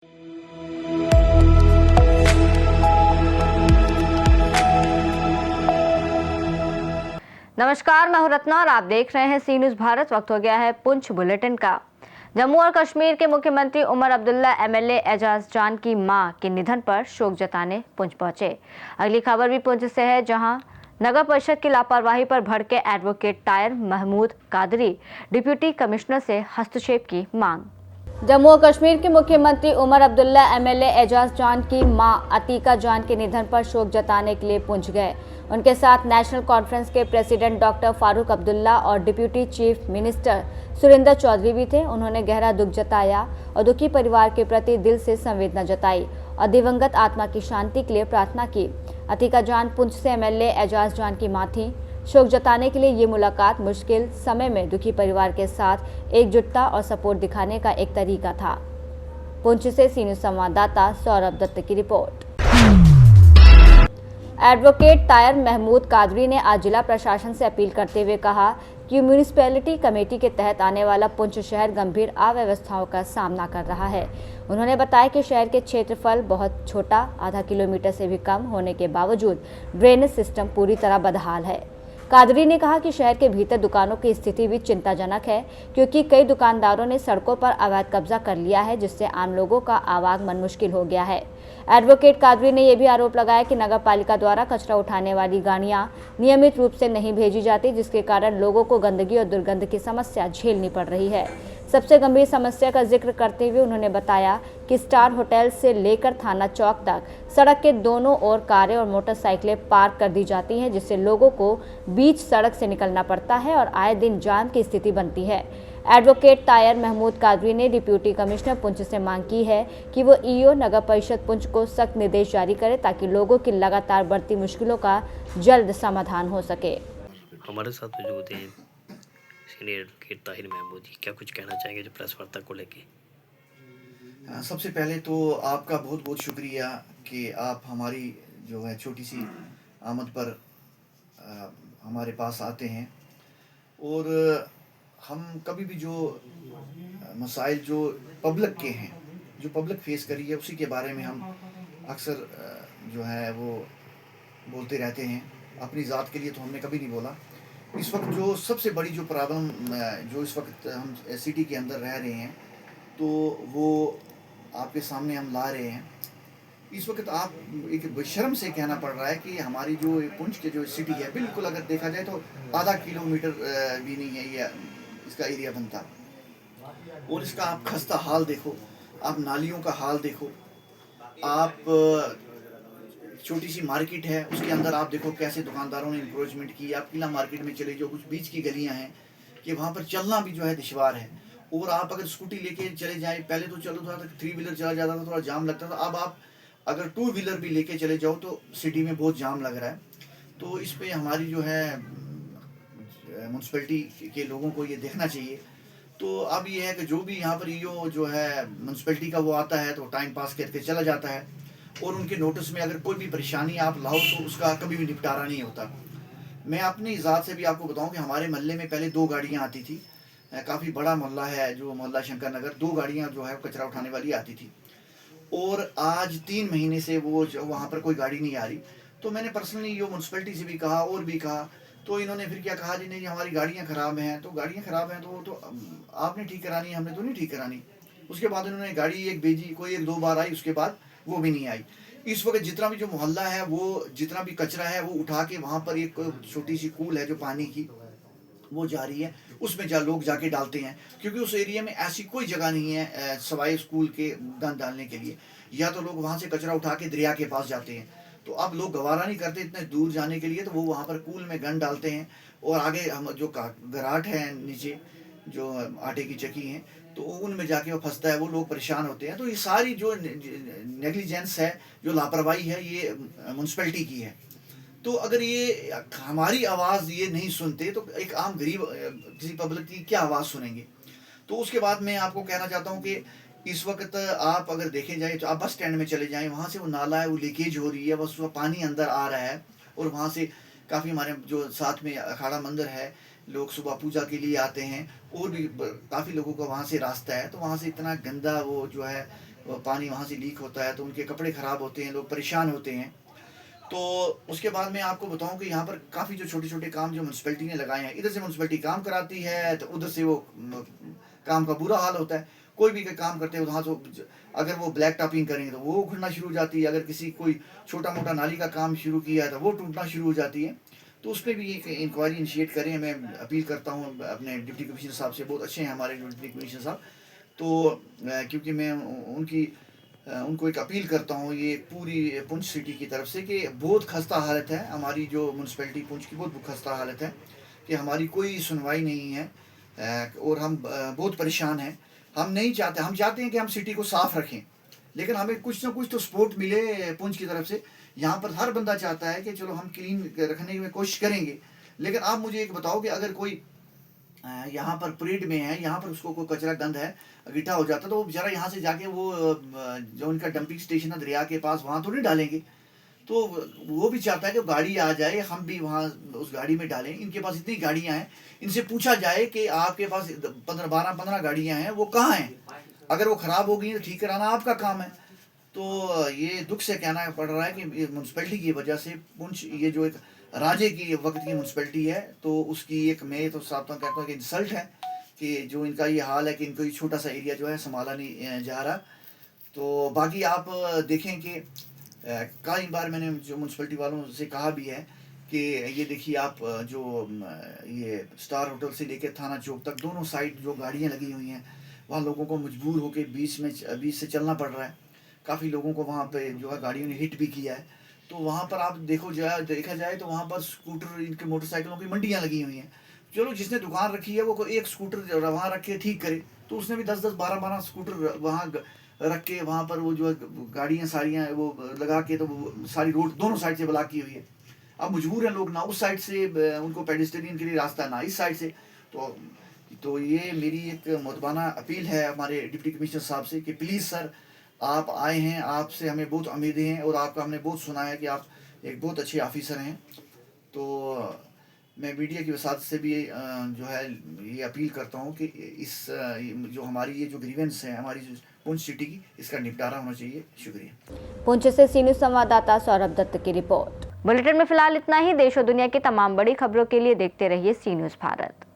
नमस्कार, मैं हूं रत्ना और आप देख रहे हैं सी न्यूज़ भारत। वक्त हो गया है पुंछ बुलेटिन का। जम्मू और कश्मीर के मुख्यमंत्री उमर अब्दुल्ला एमएलए एजाज जान की मां के निधन पर शोक जताने पुंछ पहुंचे। अगली खबर भी पुंछ से है, जहां नगर परिषद की लापरवाही पर भड़के advocate Tahir Mahmood Qadri deputy commissioner से हस्तक्षेप की मांग। जम्मू और कश्मीर के मुख्यमंत्री उमर अब्दुल्ला एमएलए एजाज जान की मां अतीका जान के निधन पर शोक जताने के लिए पुंछ गए। उनके साथ नेशनल कॉन्फ्रेंस के प्रेसिडेंट डॉक्टर फारूक अब्दुल्ला और deputy chief minister Surinder Choudhary भी थे। उन्होंने गहरा दुख जताया और दुखी परिवार के प्रति दिल से संवेदना जताई और दिवंगत आत्मा की शांति के लिए प्रार्थना की। अतीका जान पुंछ से एमएलए एजाज जान की मां थी। शोक जताने के लिए ये मुलाकात मुश्किल समय में दुखी परिवार के साथ एकजुटता और सपोर्ट दिखाने का एक तरीका था। पुंछ से सी न्यूज़ संवाददाता सौरभ दत्त की रिपोर्ट। एडवोकेट तायर महमूद कादरी ने आज जिला प्रशासन से अपील करते हुए कहा कि म्यूनिसिपैलिटी कमेटी के तहत आने वाला पुंछ शहर गंभीर अव्यवस्थाओं का सामना कर रहा है। उन्होंने बताया कि शहर के क्षेत्रफल बहुत छोटा, आधा किलोमीटर से भी कम होने के बावजूद ड्रेनेज सिस्टम पूरी तरह बदहाल है। कादरी ने कहा कि शहर के भीतर दुकानों की स्थिति भी चिंताजनक है, क्योंकि कई दुकानदारों ने सड़कों पर अवैध कब्जा कर लिया है, जिससे आम लोगों का आवागमन मुश्किल हो गया है। एडवोकेट कादरी ने यह भी आरोप लगाया कि नगर पालिका द्वारा कचरा उठाने वाली गाड़ियां नियमित रूप से नहीं भेजी जाती, जिसके कारण लोगों को गंदगी और दुर्गंध की समस्या झेलनी पड़ रही है। सबसे गंभीर समस्या का जिक्र करते हुए उन्होंने बताया कि स्टार होटल से लेकर थाना चौक तक सड़क के दोनों ओर कारें और मोटरसाइकिलें पार्क कर दी जाती हैं, जिससे लोगों को बीच सड़क से निकलना पड़ता है और आए दिन जाम की स्थिति बनती है। एडवोकेट तायर महमूद कादरी ने डिप्टी कमिश्नर पुंछ से मांग की है कि वो ईओ नगर परिषद पुंछ को सख्त निर्देश जारी करे, ताकि लोगों की लगातार बढ़ती मुश्किलों का जल्द समाधान हो सके। हमारे साथ मौजूद हैं सीनियर एडवोकेट ताहिर महमूद जी, क्या कुछ कहना चाहेंगे जो प्रेस वार्ता को लेके? सबसे पहले तो आपका बहुत बहुत शुक्रिया कि आप हमारी जो है छोटी सी आमद पर हमारे पास आते हैं, और हम कभी भी जो मसाइल जो पब्लिक के हैं, जो पब्लिक फेस करी है, उसी के बारे में हम अक्सर जो है वो बोलते रहते हैं। अपनी ज़ात के लिए तो हमने कभी नहीं बोला। इस वक्त जो सबसे बड़ी जो प्रॉब्लम जो इस वक्त हम सिटी के अंदर रह रहे हैं, तो वो आपके सामने हम ला रहे हैं। इस वक्त आप एक शर्म से कहना पड़ रहा है कि हमारी जो पुंछ के जो सिटी है, बिल्कुल अगर देखा जाए तो आधा किलोमीटर भी नहीं है ये इसका एरिया बनता, और इसका आप खस्ता हाल देखो, आप नालियों का हाल देखो, आप छोटी सी मार्केट है उसके अंदर आप देखो कैसे दुकानदारों ने इंक्रोचमेंट की। आप किला मार्केट में चले जाओ, कुछ बीच की गलियां हैं कि वहाँ पर चलना भी जो है दुश्वार है। और आप अगर स्कूटी लेके चले जाए, पहले तो चलो थोड़ा 3 व्हीलर चला जाता था, थोड़ा जाम लगता था। अब आप अगर 2 व्हीलर भी लेके चले जाओ तो सिटी में बहुत जाम लग रहा है। तो इस पर हमारी जो है म्यूनसिपैलिटी के लोगों को ये देखना चाहिए। तो अब ये है कि जो भी यहाँ पर ईओ जो है म्यूनसिपैलिटी का वो आता है तो टाइम पास करके चला जाता है, और उनके नोटिस में अगर कोई भी परेशानी आप लाओ तो उसका कभी भी निपटारा नहीं होता। मैं अपनी ज़ात से भी आपको बताऊं कि हमारे मोहल्ले में पहले 2 गाड़ियां आती थी। काफ़ी बड़ा मोहल्ला है जो मोहल्ला शंकर नगर, 2 गाड़ियां जो है कचरा उठाने वाली आती थी, और आज 3 महीने से वो वहाँ पर कोई गाड़ी नहीं आ रही। तो मैंने पर्सनली यो म्यूनसिपैलिटी से भी कहा और भी कहा, तो इन्होंने फिर क्या कहा, जी नहीं हमारी गाड़ियाँ ख़राब हैं। तो गाड़ियाँ ख़राब हैं तो आपने ठीक करानी, हमने तो नहीं ठीक करानी। उसके बाद उन्होंने गाड़ी एक भेजी, कोई 1-2 बार आई, उसके बाद वो भी नहीं आई। इस वक्त जितना भी जो मोहल्ला है वो जितना भी कचरा है वो उठा के वहाँ पर एक छोटी सी कूल है जो पानी की वो जा रही है, उसमें लोग जाके डालते हैं, क्योंकि उस एरिया में ऐसी कोई जगह नहीं है सवाए स्कूल के गंद डालने के लिए। या तो लोग वहाँ से कचरा उठा के दरिया के पास जाते हैं, तो अब लोग गवारा नहीं करते इतने दूर जाने के लिए, तो वो वहाँ पर कूल में गंद डालते हैं। और आगे हम जो गराट है नीचे जो आटे की चक्की हैं, तो उनमें जाके वो फंसता है, वो लोग परेशान होते हैं। तो ये सारी जो नेग्लिजेंस है, जो लापरवाही है, ये म्यूनसिपैलिटी की है। तो अगर ये हमारी आवाज़ ये नहीं सुनते तो एक आम गरीब किसी पब्लिक की क्या आवाज़ सुनेंगे। तो उसके बाद मैं आपको कहना चाहता हूँ कि इस वक्त आप अगर देखे जाए तो आप बस स्टैंड में चले जाएं, वहाँ से वो नाला है वो लीकेज हो रही है, बस वो पानी अंदर आ रहा है। और वहाँ से काफ़ी हमारे जो साथ में अखाड़ा मंदिर है, लोग सुबह पूजा के लिए आते हैं, और भी काफ़ी लोगों का वहाँ से रास्ता है, तो वहाँ से इतना गंदा वो जो है पानी वहाँ से लीक होता है तो उनके कपड़े ख़राब होते हैं, लोग परेशान होते हैं। तो उसके बाद मैं आपको बताऊं कि यहाँ पर काफ़ी जो छोटे छोटे काम जो म्यूनसिपैलिटी ने लगाए हैं, इधर से म्यूनसिपैलिटी काम कराती है तो उधर से वो काम का बुरा हाल होता है। कोई भी काम करते हैं वहाँ तो अगर वो ब्लैक टॉपिंग करेंगे तो वो उखड़ना शुरू हो जाती है, अगर किसी कोई छोटा मोटा नाली का काम शुरू किया है तो वो टूटना शुरू हो जाती है। तो उस पर भी एक इंक्वायरी इनिशिएट करें। मैं अपील करता हूँ अपने डिप्टी कमिश्नर साहब से, बहुत अच्छे हैं हमारे डिप्टी कमिश्नर साहब। तो क्योंकि मैं उनको एक अपील करता हूँ ये पूरी पुंछ सिटी की तरफ से कि बहुत खस्ता हालत है हमारी जो म्यूनसिपैलिटी पुंछ की, बहुत खस्ता हालत है कि हमारी कोई सुनवाई नहीं है और हम बहुत परेशान हैं। हम नहीं चाहते, हम चाहते हैं कि हम सिटी को साफ़ रखें, लेकिन हमें कुछ ना कुछ तो सपोर्ट मिले पुंछ की तरफ से। यहाँ पर हर बंदा चाहता है कि चलो हम क्लीन रखने की कोशिश करेंगे, लेकिन आप मुझे एक बताओ कि अगर कोई यहाँ पर परेड में है, यहाँ पर उसको कोई कचरा गंद है, इकट्ठा हो जाता तो वो बेचारा यहाँ से जाके वो जो उनका डंपिंग स्टेशन है दरिया के पास, वहाँ तो नहीं डालेंगे। तो वो भी चाहता है कि गाड़ी आ जाए, हम भी वहाँ उस गाड़ी में डालें। इनके पास इतनी गाड़ियाँ हैं, इनसे पूछा जाए कि आपके पास 15 गाड़ियाँ हैं, वो कहाँ हैं? अगर वो ख़राब हो गई तो ठीक कराना आपका काम है। तो ये दुख से कहना पड़ रहा है कि म्यूनसिपैलिटी की वजह से पुंछ, ये जो एक राजे की वक्त की म्यूनसिपैलिटी है, तो उसकी एक, मैं तो साफ तौर कहता हूँ कि इंसल्ट है कि जो इनका ये हाल है कि इनको ये छोटा सा एरिया जो है संभाला नहीं जा रहा। तो बाकी आप देखें कि कई बार मैंने जो म्यूनसिपैलिटी वालों से कहा भी है कि ये देखिए आप जो ये स्टार होटल से लेकर थाना चौक तक दोनों साइड जो गाड़ियाँ लगी हुई हैं, वहाँ लोगों को मजबूर होकर बीच से चलना पड़ रहा है। काफ़ी लोगों को वहाँ पे जो है गाड़ियों ने हिट भी किया है। तो वहाँ पर आप देखा जाए तो वहाँ पर स्कूटर, इनके मोटरसाइकिलों की मंडियाँ लगी हुई हैं। चलो जिसने दुकान रखी है वो एक स्कूटर वहाँ रख के ठीक करे, तो उसने भी 10-10, 12-12 स्कूटर वहाँ रख के वहाँ पर वो जो है गाड़ियाँ सारियाँ वो लगा के, तो वो सारी रोड दोनों साइड से ब्लॉक की हुई है। अब मजबूर हैं लोग, ना उस साइड से उनको पेडेस्ट्रियन के लिए रास्ता, ना इस साइड से। तो ये मेरी एक मुतबाना अपील है हमारे डिप्टी कमिश्नर साहब से कि प्लीज़ सर, आप आए हैं, आपसे हमें बहुत उम्मीदें हैं और आपका हमने बहुत सुना है कि आप एक बहुत अच्छे ऑफिसर हैं। तो मैं मीडिया की वसात से भी जो है ये अपील करता हूँ कि इस जो हमारी ये जो ग्रीवेंस है हमारी जो पुंछ सिटी की, इसका निपटारा होना चाहिए। शुक्रिया। पुंछ से सी न्यूज़ संवाददाता सौरभ दत्त की रिपोर्ट। बुलेटिन में फिलहाल इतना ही। देश और दुनिया की तमाम बड़ी खबरों के लिए देखते रहिए सी न्यूज़ भारत।